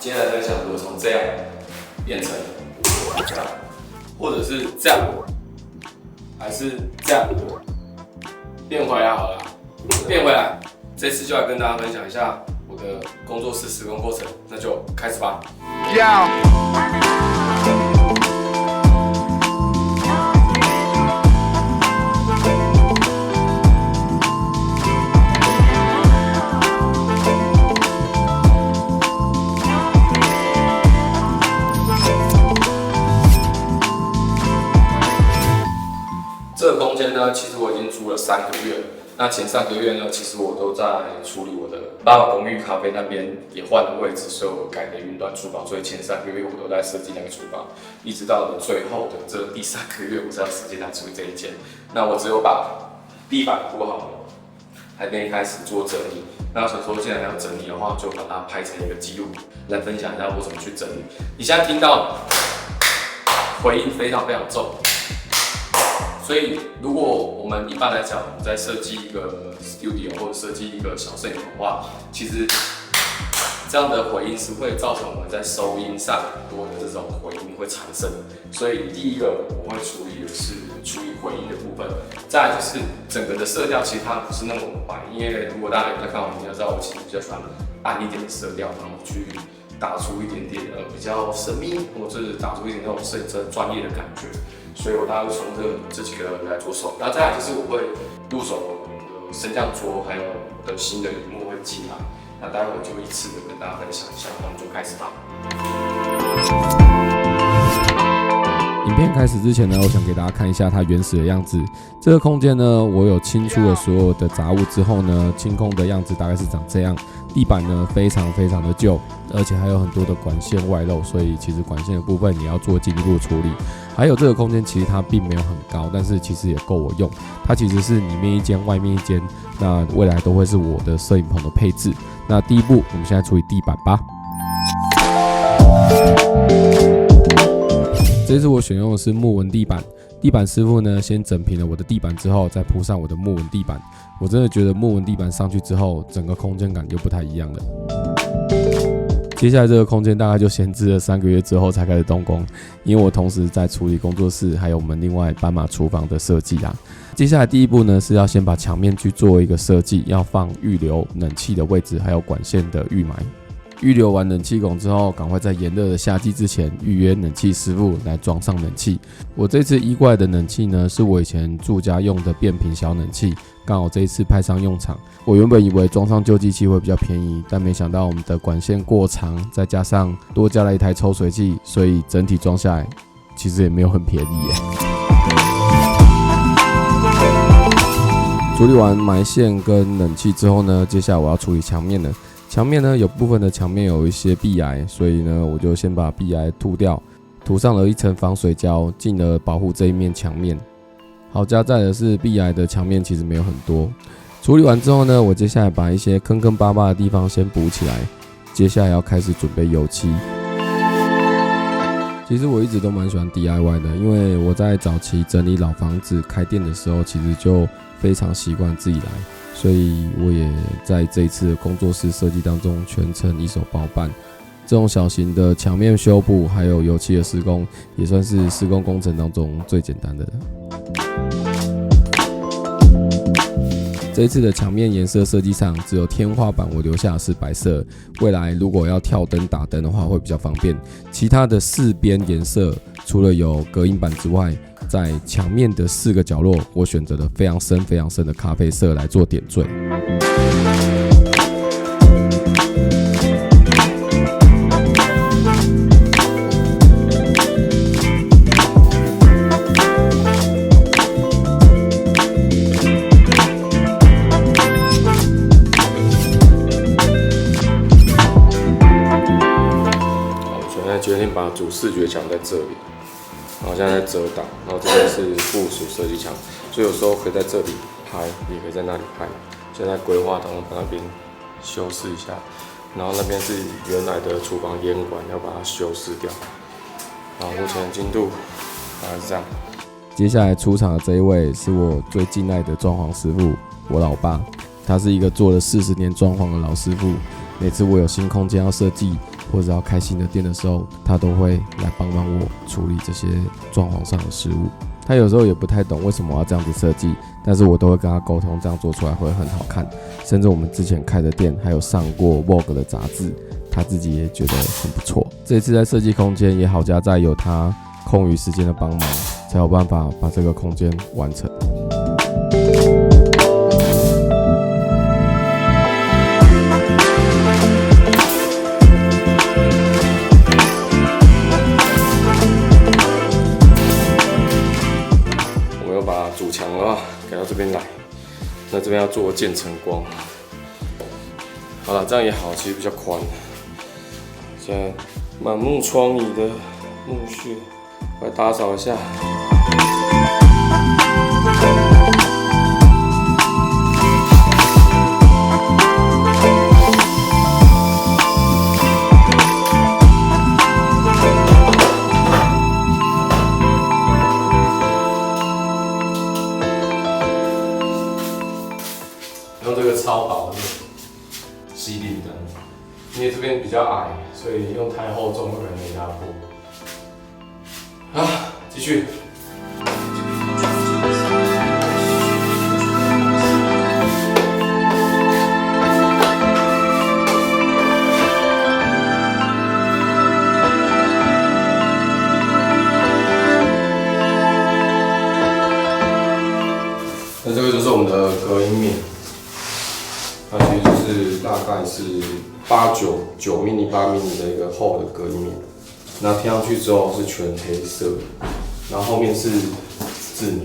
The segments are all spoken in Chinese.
今天来分享如何从这样变成这样，或者是这样，还是这样变回来好了，变回来。这次就来跟大家分享一下我的工作室施工过程，那就开始吧。这个空间呢，其实我已经租了3个月了。那前3个月呢，其实我都在处理我的爸爸公寓咖啡那边也换了位置，所以我改了云端厨房。所以前3个月我都在设计那个厨房，一直到了最后的这第3个月，我才有时间来处理这一间。那我只有把地板铺好了，还没开始做整理。那想说，既然要整理的话，就把它拍成一个记录，来分享一下我怎么去整理。你现在听到回音非常非常重。所以，如果我们一般来讲，我们在设计一个 studio 或者设计一个小摄影棚的话，其实这样的回音是会造成我们在收音上很多的这种回音会产生。所以，第一个我会处理的是处理回音的部分，再来就是整个的色调，其实它不是那么白，因为如果大家有在看我影片，知道我其实比较喜欢暗一点的色调，然后去打出一点点比较神秘，或者是打出一点那种摄影师专业的感觉。所以我大概会从这几个来着手，然后再来就是我会入手我的升降桌，还有我的新的荧幕会进来，那待会就一次的跟大家分享一下，那我们就开始吧。影片开始之前呢，我想给大家看一下它原始的样子。这个空间呢，我有清出了所有的杂物之后呢，清空的样子大概是长这样。地板呢非常的旧，而且还有很多的管线外露，所以其实管线的部分你要做进一步的处理。还有这个空间其实它并没有很高，但是其实也够我用。它其实是里面一间，外面一间，那未来都会是我的摄影棚的配置。那第一步，我们现在处理地板吧。这次我选用的是木纹地板，地板师傅呢先整平了我的地板之后，再铺上我的木纹地板。我真的觉得木纹地板上去之后，整个空间感就不太一样了。接下来这个空间大概就闲置了3个月之后才开始动工，因为我同时在处理工作室，还有我们另外斑马厨房的设计啊。接下来第一步呢是要先把墙面去做一个设计，要放预留冷气的位置，还有管线的预埋。预留完冷气孔之后，赶快在炎热的夏季之前预约冷气师傅来装上冷气。我这次衣柜的冷气呢，是我以前住家用的变频小冷气，刚好这一次派上用场。我原本以为装上旧机器会比较便宜，但没想到我们的管线过长，再加上多加了一台抽水器，所以整体装下来其实也没有很便宜耶。处理完埋线跟冷气之后呢，接下来我要处理墙面了。墙面呢，有部分的墙面有一些壁癌，所以呢，我就先把壁癌涂掉，涂上了一层防水胶，进而保护这一面墙面。好加在的是，壁癌的墙面其实没有很多。处理完之后呢，我接下来把一些坑坑巴巴的地方先补起来，接下来要开始准备油漆。其实我一直都蛮喜欢 DIY 的，因为我在早期整理老房子开店的时候，其实就非常习惯自己来。所以我也在这一次的工作室设计当中全程一手包办，这种小型的墙面修补还有油漆的施工，也算是施工工程当中最简单的了。这一次的墙面颜色设计上，只有天花板我留下的是白色，未来如果要跳灯打灯的话会比较方便。其他的4边颜色，除了有隔音板之外，在墙面的4个角落，我选择了非常深的咖啡色来做点缀。决定把主视觉墙在这里，然后现在在遮挡，然后这边是附属设计墙，所以有时候可以在这里拍，也可以在那里拍。现在规划当中把那边修饰一下，然后那边是原来的厨房烟管，要把它修饰掉。然后目前的进度大概是这样。接下来出场的这一位是我最敬爱的装潢师傅，我老爸。他是一个做了40年装潢的老师傅，每次我有新空间要设计，或者要开新的店的时候，他都会来帮忙我处理这些装潢上的事物。他有时候也不太懂为什么要这样子设计，但是我都会跟他沟通，这样做出来会很好看。甚至我们之前开的店还有上过 Vogue 的杂志，他自己也觉得很不错。这一次在设计空间也好加在有他空余时间的帮忙，才有办法把这个空间完成。主墙的话改到这边来，那这边要做渐层光。好了，这样也好，其实比较宽。现在满目疮痍的木屑，我来打扫一下。用这个超薄的吸力灯，因为这边比较矮，所以用太厚重会很没压迫。啊，继续。那这个就是我们的隔音面。它其实就是大概是9 mm 8 mm 的一个厚的隔音面，那贴上去之后是全黑色，然后后面是自扭，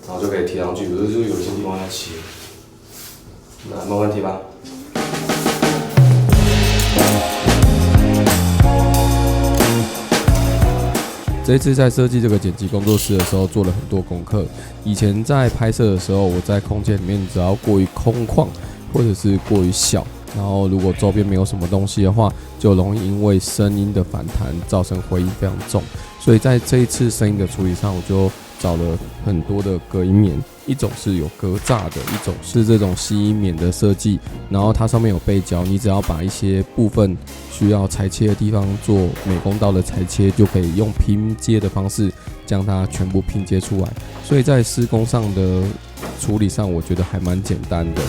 然后就可以贴上去。可是就有些地方要切，那没问题吧？这一次在设计这个剪辑工作室的时候，做了很多功课。以前在拍摄的时候，我在空间里面只要过于空旷，或者是过于小，然后如果周边没有什么东西的话，就容易因为声音的反弹造成回音非常重。所以在这一次声音的处理上，我就找了很多的隔音棉，一种是有隔栅的，一种是这种吸音棉的设计，然后它上面有背胶，你只要把一些部分需要裁切的地方做美工刀的裁切，就可以用拼接的方式将它全部拼接出来。所以在施工上的处理上，我觉得还蛮简单的。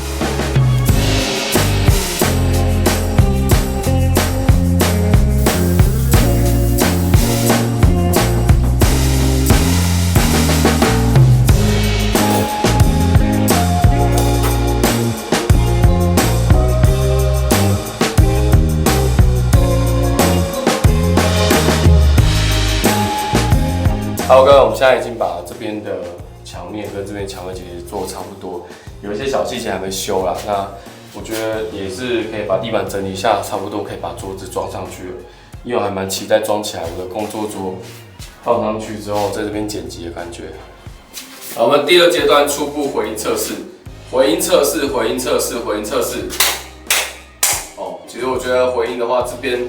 好，刚刚我们现在已经把这边的墙面跟这边墙面其实做差不多，有一些小细节还没修啦。那我觉得也是可以把地板整理一下，差不多可以把桌子装上去了。因为我还蛮期待装起来我的工作桌放上去之后，在这边剪辑的感觉。好，我们第二阶段初步回音测试，回音测试。哦，其实我觉得回音的话，这边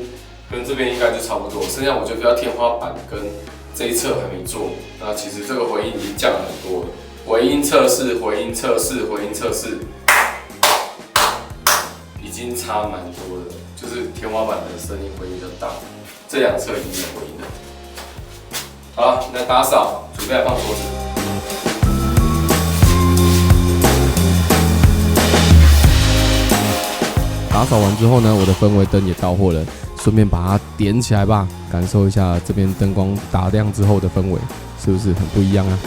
跟这边应该就差不多，剩下我就比较天花板跟这一侧还没做，那其实这个回音已经降了很多了。回音测试，已经差蛮多的，就是天花板的声音回音比较大，这两侧已经有回音了。好了，那打扫，准备来放桌子。打扫完之后呢，我的氛围灯也到货了。顺便把它点起来吧，感受一下这边灯光打亮之后的氛围，是不是很不一样啊？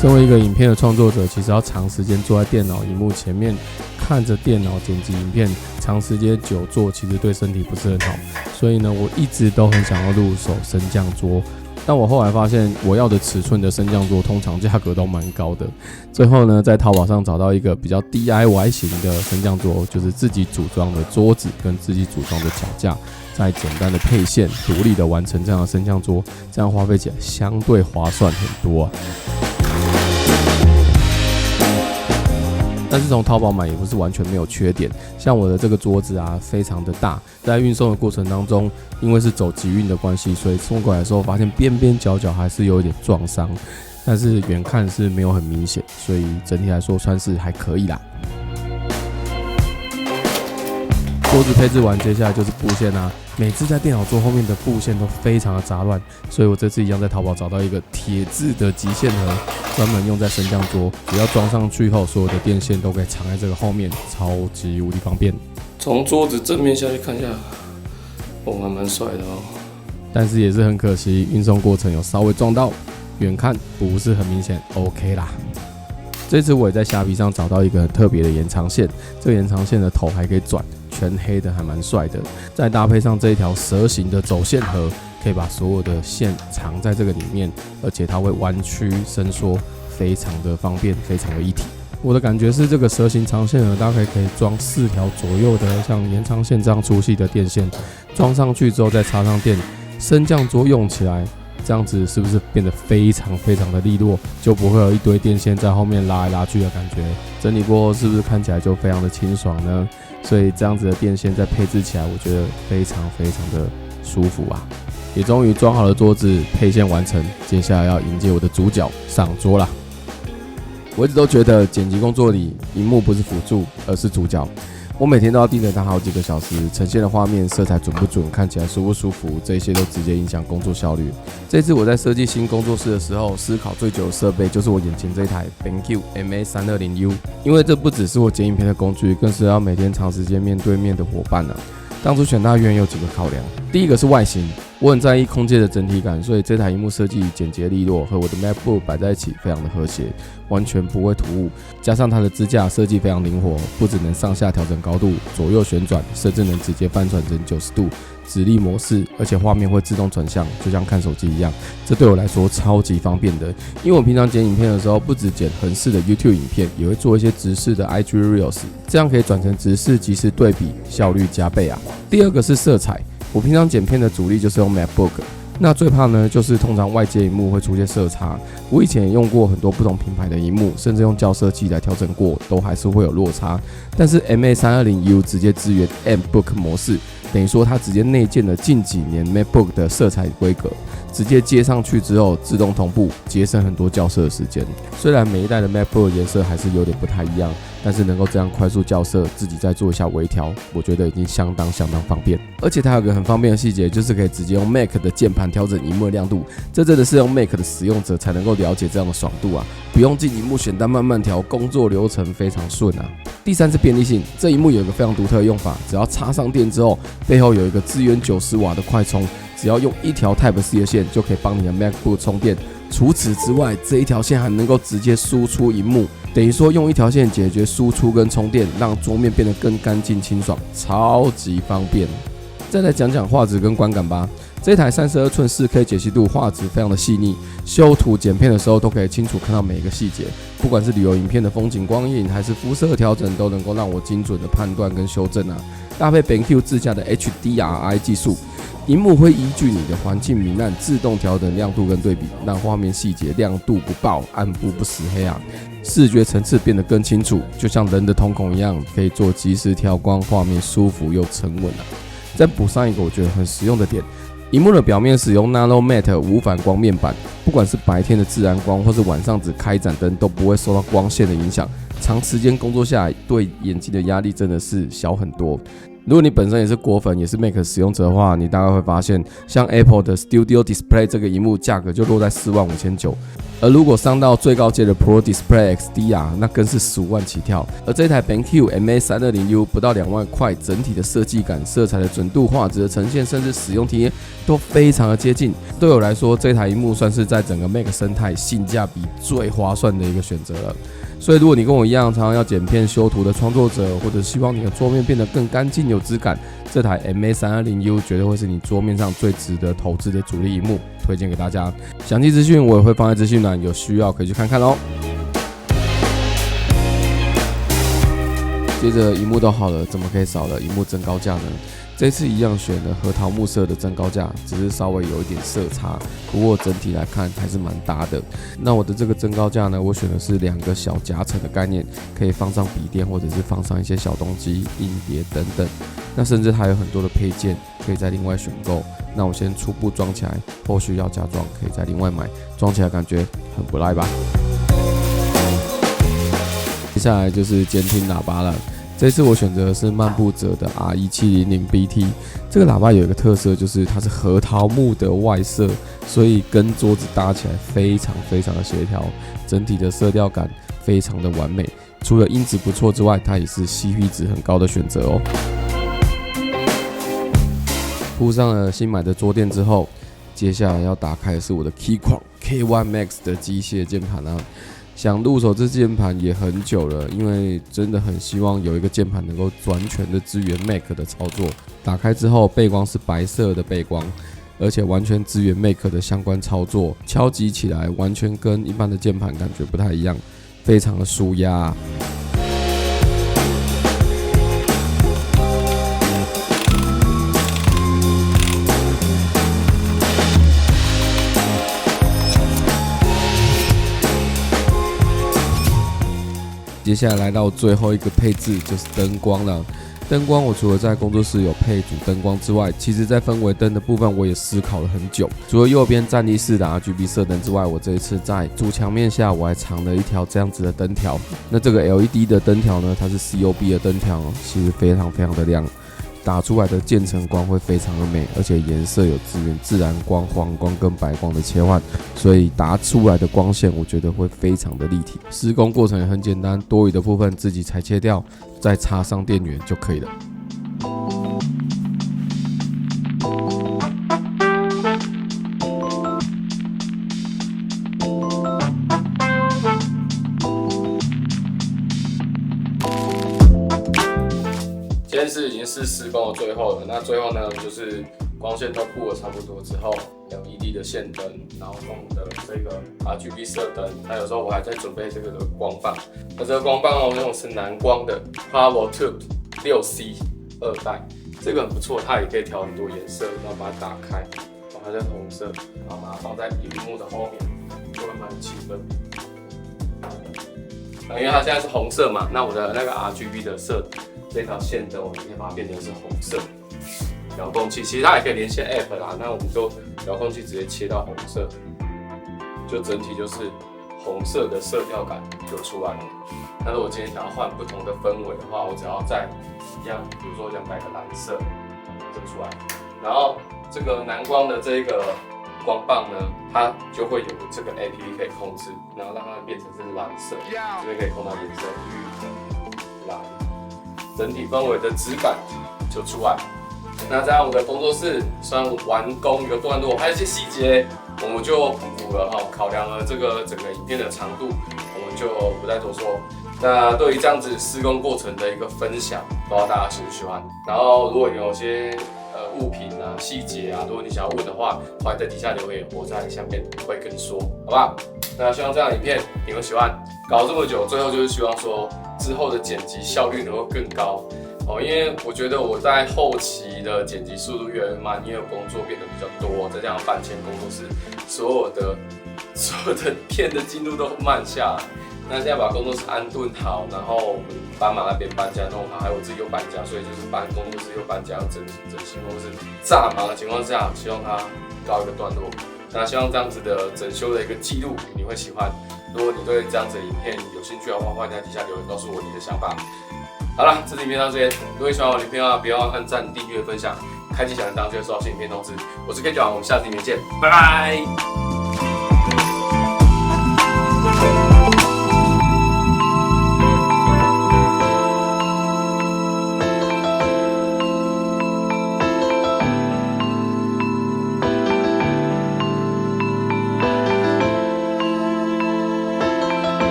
身为一个影片的创作者，其实要长时间坐在电脑荧幕前面，看着电脑剪辑影片，长时间久坐，其实对身体不是很好。所以呢，我一直都很想要入手升降桌。但我后来发现，我要的尺寸的升降桌通常价格都蛮高的。最后呢，在淘宝上找到一个比较 DIY 型的升降桌，就是自己组装的桌子跟自己组装的脚架，再简单的配线，独立的完成这样的升降桌，这样花费起来相对划算很多啊。但是从淘宝买也不是完全没有缺点，像我的这个桌子啊，非常的大，在运送的过程当中，因为是走集运的关系，所以送过来的时候发现边边角角还是有一点撞伤。但是远看是没有很明显，所以整体来说算是还可以啦。桌子配置完，接下来就是布线啊。每次在电脑桌后面的布线都非常的杂乱，所以我这次一样在淘宝找到一个铁质的极线盒，专门用在升降桌。只要装上去后，所有的电线都可以藏在这个后面，超级无敌方便。从桌子正面下去看一下，还蛮帅的哦。但是也是很可惜，运送过程有稍微撞到，远看不是很明显 ，OK 啦。这次我也在虾皮上找到一个很特别的延长线，这个延长线的头还可以转。全黑的还蛮帅的，再搭配上这一条蛇形的走线盒，可以把所有的线藏在这个里面，而且它会弯曲伸缩，非常的方便，非常的一体。我的感觉是这个蛇形长线盒大概可以装4条左右的像延长线这样粗细的电线，装上去之后再插上电，升降桌用起来，这样子是不是变得非常非常的利落，就不会有一堆电线在后面拉来拉去的感觉？整理过后是不是看起来就非常的清爽呢？所以这样子的电线再配置起来，我觉得非常非常的舒服啊！也终于装好了桌子，配线完成，接下来要迎接我的主角上桌啦。我一直都觉得剪辑工作里，萤幕不是辅助，而是主角。我每天都要盯着它好几个小时，呈现的画面色彩准不准，看起来舒不舒服，这些都直接影响工作效率。这次我在设计新工作室的时候，思考最久的设备就是我眼前这一台 BenQ MA320U， 因为这不只是我剪影片的工具，更是要每天长时间面对面的伙伴啊。当初选它原有几个考量，第一个是外形，我很在意空间的整体感，所以这台萤幕设计简洁利落，和我的 MacBook 摆在一起非常的和谐，完全不会突兀。加上它的支架设计非常灵活，不只能上下调整高度、左右旋转，甚至能直接翻转成90度直立模式，而且画面会自动转向，就像看手机一样。这对我来说超级方便的，因为我平常剪影片的时候，不只剪横式的 YouTube 影片，也会做一些直视的 IG Reels， 这样可以转成直视即时对比，效率加倍啊。第二个是色彩，我平常剪片的主力就是用 MacBook。那最怕呢，就是通常外接萤幕会出现色差。我以前也用过很多不同品牌的萤幕，甚至用校色器来调整过，都还是会有落差。但是 MA320U 直接支援 MBook 模式，等于说它直接内建了近几年 MacBook 的色彩规格，直接接上去之后自动同步，节省很多校色的时间。虽然每一代的 MacBook 颜色还是有点不太一样，但是能够这样快速校色，自己再做一下微调，我觉得已经相当方便。而且它有个很方便的细节，就是可以直接用 Mac 的键盘调整萤幕的亮度，这真的是用 Mac 的使用者才能够了解这样的爽度啊！不用进萤幕选单慢慢调，工作流程非常顺啊。第三是便利性，这萤幕有一个非常独特的用法，只要插上电之后，背后有一个支援90瓦的快充，只要用一条 Type-C 的线就可以帮你的 MacBook 充电。除此之外，这一条线还能够直接输出萤幕，等于说用一条线解决输出跟充电，让桌面变得更干净清爽，超级方便。再来讲讲画质跟观感吧。这台32寸 4K 解析度，画质非常的细腻，修图剪片的时候都可以清楚看到每一个细节，不管是旅游影片的风景光影，还是肤色调整，都能够让我精准的判断跟修正啊。搭配 BenQ 自家的 HDRI 技术，萤幕会依据你的环境明暗自动调整亮度跟对比，让画面细节亮度不爆，暗部不死黑啊，视觉层次变得更清楚，就像人的瞳孔一样，可以做即时调光，画面舒服又沉稳啊。再补上一个我觉得很实用的点，萤幕的表面使用 Nano Matte 无反光面板，不管是白天的自然光，或是晚上只开一盏灯，都不会受到光线的影响。长时间工作下来，对眼睛的压力真的是小很多。如果你本身也是果粉，也是 Mac 使用者的话，你大概会发现，像 Apple 的 Studio Display 这个萤幕价格就落在45900，而如果上到最高阶的 Pro Display XDR， 那更是15万起跳。而这台 BenQ MA320U 不到2万块，整体的设计感、色彩的准度、画质的呈现，甚至使用体验都非常的接近。对我来说，这台萤幕算是在整个 Mac 生态性价比最划算的一个选择了。所以如果你跟我一样常常要剪片修图的创作者，或者希望你的桌面变得更干净有质感，这台 MA320U 绝对会是你桌面上最值得投资的主力萤幕，推荐给大家。详细资讯我也会放在资讯栏，有需要可以去看看哦。接着萤幕都好了，怎么可以少了萤幕增高架呢？这次一样选了核桃木色的增高架，只是稍微有一点色差，不过整体来看还是蛮搭的。那我的这个增高架呢，我选的是2个小夹层的概念，可以放上笔电或者是放上一些小东西、硬碟等等。那甚至还有很多的配件可以再另外选购，那我先初步装起来，后续要加装可以再另外买，装起来感觉很不赖吧。接下来就是监听喇叭了。这次我选择的是漫步者的 R1700BT， 这个喇叭有一个特色，就是它是核桃木的外设，所以跟桌子搭起来非常的协调，整体的色调感非常的完美。除了音质不错之外，它也是 CP 值很高的选择哦。铺上了新买的桌垫之后，接下来要打开的是我的 Keychron K1 Max 的机械键盘啊。想入手这键盘也很久了，因为真的很希望有一个键盘能够完全的支援 Mac 的操作。打开之后，背光是白色的背光，而且完全支援 Mac 的相关操作，敲击起来完全跟一般的键盘感觉不太一样，非常的舒压。接下来到最后一个配置就是灯光了。灯光我除了在工作室有配主灯光之外，其实在氛围灯的部分我也思考了很久。除了右边站立式的 RGB 射灯之外，我这一次在主墙面下我还藏了一条这样子的灯条。那这个 LED 的灯条呢，它是 COB 的灯条，其实非常的亮。打出来的渐层光会非常的美，而且颜色有支援自然光、黄光跟白光的切换，所以打出来的光线我觉得会非常的立体。施工过程也很简单，多余的部分自己裁切掉，再插上电源就可以了。今天已经是施工的最后了，那最后呢，就是光线都布了差不多之后 ，LED 的线灯，然后我们的这个 RGB 射灯，那有时候我还在准备这个的光棒。那这个光棒我用的是南光的 PowerTube 6C 2代，这个很不错，它也可以调很多颜色。然后把它打开，然后它是红色，然后把它放在荧幕的后面，就会蛮气氛。因为它现在是红色嘛，那我的那个 RGB 的色。这条线灯我们可以把它变成是红色。遥控器其实它也可以连线 App 啦，那我们就遥控器直接切到红色，就整体就是红色的色调感就出来了。但是我今天想要换不同的氛围的话，我只要再一样，比如说想摆个蓝色，这出来，然后这个南光的这个光棒呢，它就会有这个 APP 可以控制，然后让它变成是蓝色，这边可以控到颜色，绿、蓝。整体氛围的质感就出来。那在我们的工作室，虽然完工一个段落，还有一些细节，我们就不补了哈。考量了这个整个影片的长度，我们就不再多说。那对于这样子施工过程的一个分享，不知道大家喜不喜欢。然后如果有些物品啊、细节啊，如果你想要问的话，欢迎在底下留言，我在下面会跟你说，好不好？那希望这样的影片你会喜欢。搞了这么久，最后就是希望说之后的剪辑效率能够更高哦，因为我觉得我在后期的剪辑速度越来越慢，因为工作变得比较多，再加上搬迁工作室，所有的片的进度都慢下来。那现在把工作室安顿好，然后我们斑马那边搬家弄好，还有我自己又搬家，所以就是搬工作室又搬家，整新工作室炸忙的情况下，希望它告一个段落。那希望这样子的整修的一个记录你会喜欢。如果你对这样子的影片有兴趣的话，欢迎在底下留言告诉我你的想法。好了，这支影片到这边。如果你喜欢我的影片的话，不要按赞、订阅、分享、开启小铃铛，就会收到新影片通知。我是 K 九，我们下次影片见，拜拜。